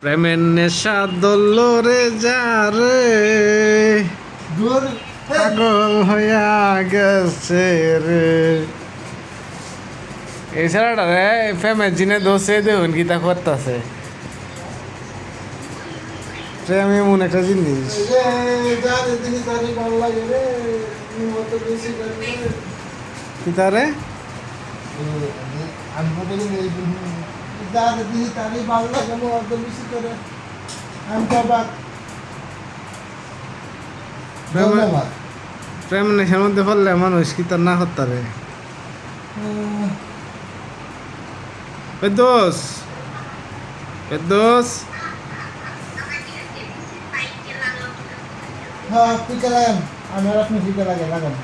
প্রেমের নেশা দোল রে যা রে পাগল হইয়া গেছে রে। এই ছেলেটা রে প্রেমের জিনে দোষে দেখুন গীতা করতেছে। প্রেম এমন একটা জিনিস। কি তারে প্রেম নেশার মধ্যে পড়লে মানুষ কি তার না হতারে দোষ দোষ। হ্যাঁ, লাগান, আমার আপনি লাগান।